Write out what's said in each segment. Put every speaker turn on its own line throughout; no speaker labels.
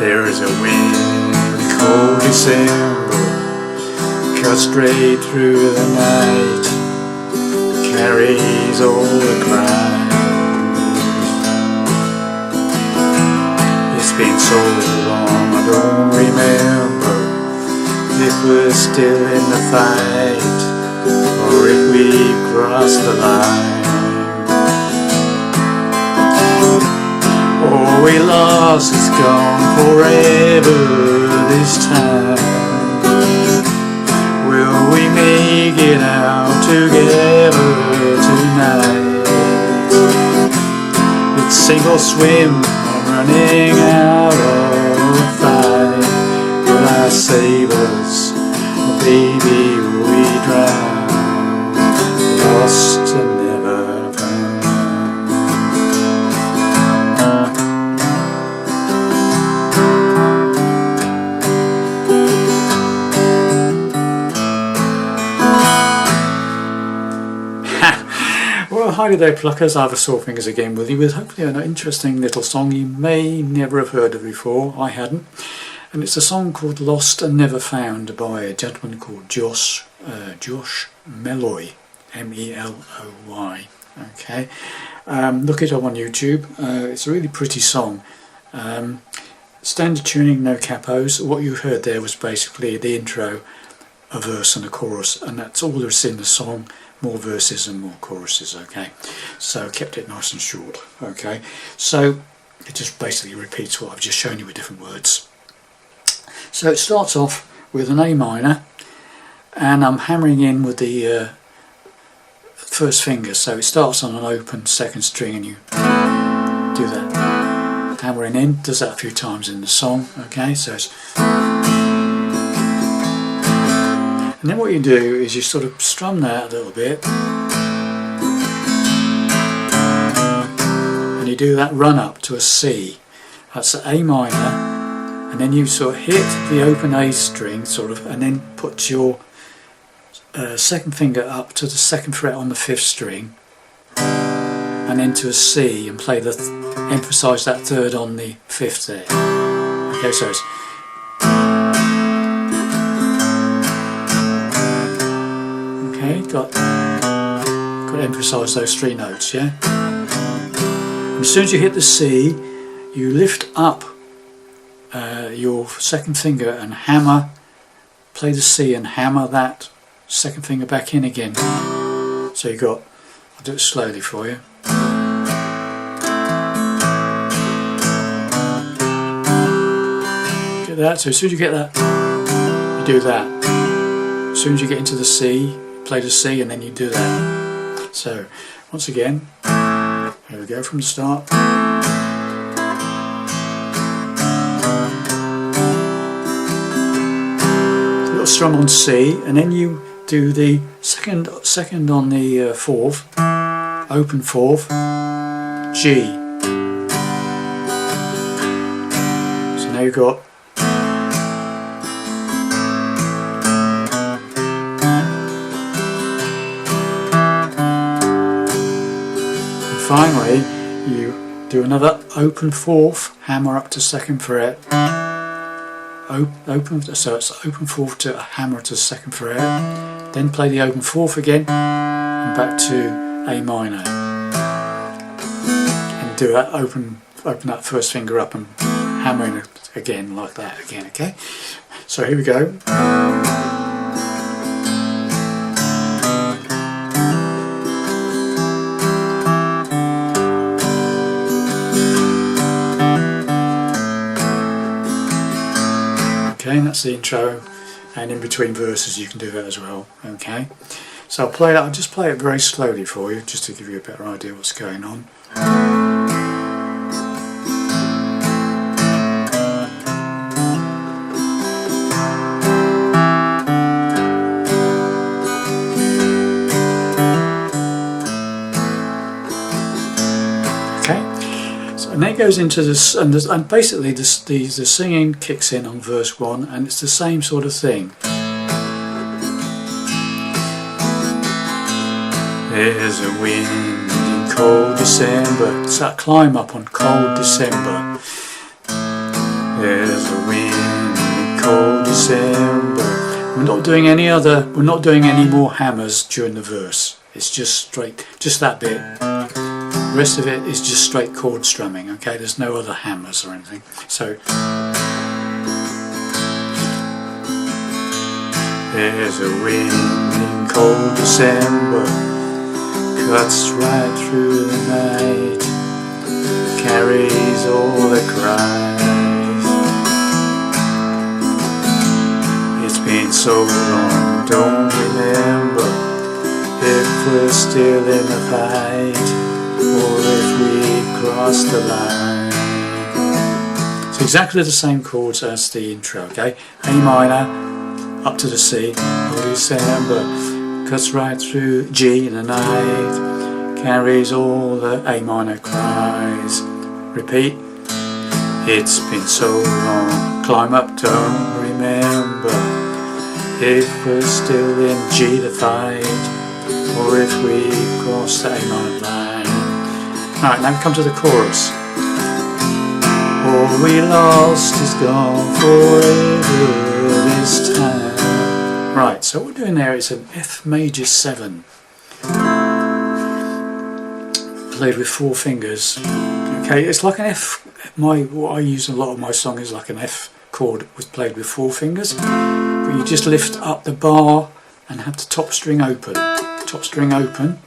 There is a wind cold December, cuts straight through the night, carries all the cries. It's been so long I don't remember if we're still in the fight or if we crossed the line. All we lost is gone forever this time. Will we make it out together tonight? It's sink or swim, I'm running out of fight. Will I save us, or baby will we drown? Lost and never found. Well, hi there pluckers, I've a Sore Fingers again with you with hopefully an interesting little song you may never have heard of before. I hadn't. And it's a song called Lost and Never Found by a gentleman called Josh Meloy, M-E-L-O-Y. Okay, look it up on YouTube. It's a really pretty song. Standard tuning, no capos. What you heard there was basically the intro, a verse and a chorus, and that's all there's in the song. More verses and more choruses. Okay, so kept it nice and short. Okay, so it just basically repeats what I've just shown you with different words. So it starts off with an A minor, and I'm hammering in with the first finger. So it starts on an open second string, and you do that hammering in. Does that a few times in the song. Okay, so it's. And then what you do is you sort of strum that a little bit, and you do that run up to a C. That's an A minor, and then you sort of hit the open A string, sort of, and then put your second finger up to the second fret on the fifth string, and then to a C, and play the emphasise that third on the fifth there. Okay, so it's. Okay, got to emphasise those three notes, yeah? And as soon as you hit the C, you lift up your second finger and hammer, play the C and hammer that second finger back in again. So you got, I'll do it slowly for you. Get that, so as soon as you get that, you do that. As soon as you get into the C, play the C and then you do that. So once again, here we go from the start. A little strum on C, and then you do the second on the fourth, open fourth, G. So now you've got. Finally, you do another open fourth, hammer up to second fret, open, so it's open fourth to a hammer to second fret, then play the open fourth again, and back to A minor, and do that open that first finger up and hammering it again like that again. Okay, so here we go. Okay, and that's the intro, and in between verses you can do that as well. Okay, so I'll just play it very slowly for you, just to give you a better idea what's going on. And then it goes into this, and basically the singing kicks in on verse 1, and it's the same sort of thing. There's a wind in cold December. It's that climb up on cold December. There's a wind in cold December. We're not doing any more hammers during the verse. It's just straight, just that bit. The rest of it is just straight chord strumming, okay? There's no other hammers or anything. So there's a wind in cold December, cuts right through the night, carries all the cries. It's been so long, don't remember if we're still in the fight, or if we've crossed the line. It's exactly the same chords as the intro, okay? A minor, up to the C, cold December, cuts right through G in the night, carries all the A minor cries. Repeat. It's been so long, climb up, don't remember if we're still in G the fight, or if we've crossed the A minor line. Alright, now we come to the chorus. All we lost is gone forever this time. Right, so what we're doing there is an F major 7, played with 4 fingers. Okay, it's like an F. What I use in a lot of my song is like an F chord played with 4 fingers, but you just lift up the bar and have the top string open. Top string open.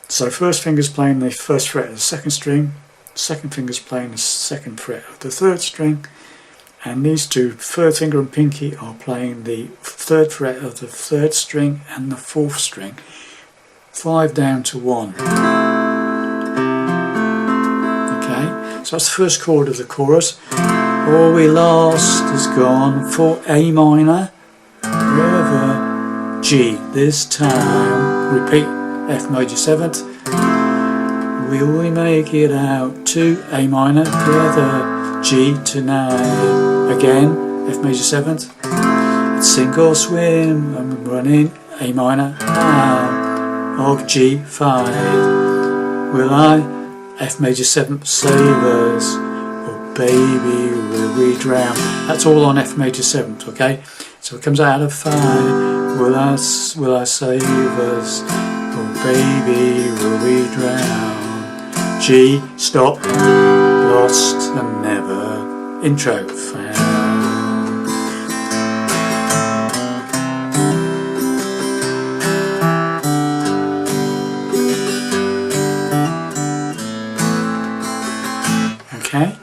So first finger's playing the first fret of the second string, second finger's playing the second fret of the third string, and these two, third finger and pinky, are playing the third fret of the third string and the fourth string. 5 down to 1. Okay, so that's the first chord of the chorus. All we lost is gone for A minor, forever, G this time. Repeat, F major 7th. Will we make it out to A minor, together, G tonight? Again, F major 7th. Sink or swim, I'm running A minor out of G5. Will I, F major 7th, save us? Oh baby, will we drown? That's all on F major 7th, okay? So it comes out of 5. Will I save us? Oh baby, will we drown? G, stop, lost and never, intro, found. Okay,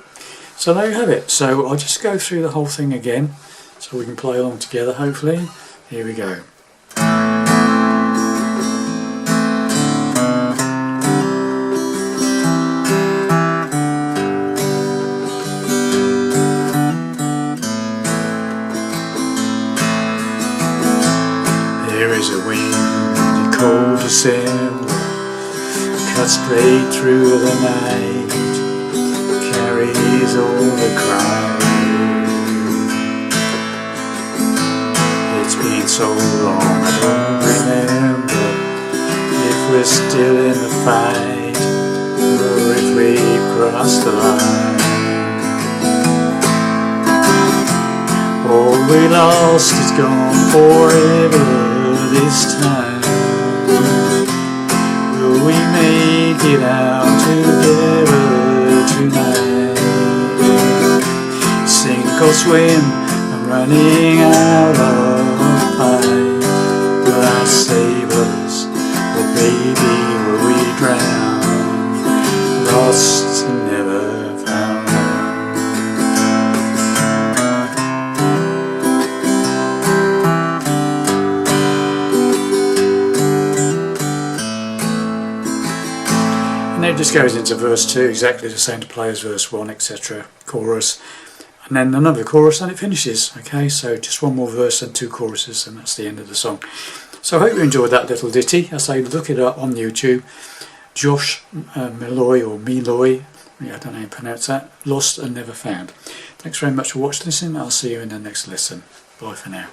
so there you have it. So I'll just go through the whole thing again so we can play along together, hopefully. Here we go. There is a wind in cold December, cuts straight through the night, carries all the cries. It's been so long, I don't remember if we're still in the fight, or if we've crossed the line. All we lost is gone forever this time. Will we make it out together tonight? Sink or swim, I'm running out of time. Will I save us? Or baby, will we drown? Lost and never found. And it just goes into verse 2, exactly the same to play as verse 1, etc. Chorus, and then another chorus, and it finishes. Okay, so just one more verse and 2 choruses, and that's the end of the song. So I hope you enjoyed that little ditty. I say look it up on YouTube. Josh Meloy, or Meloy, I don't know how you pronounce that. Lost and Never Found. Thanks very much for watching, listening. I'll see you in the next lesson. Bye for now.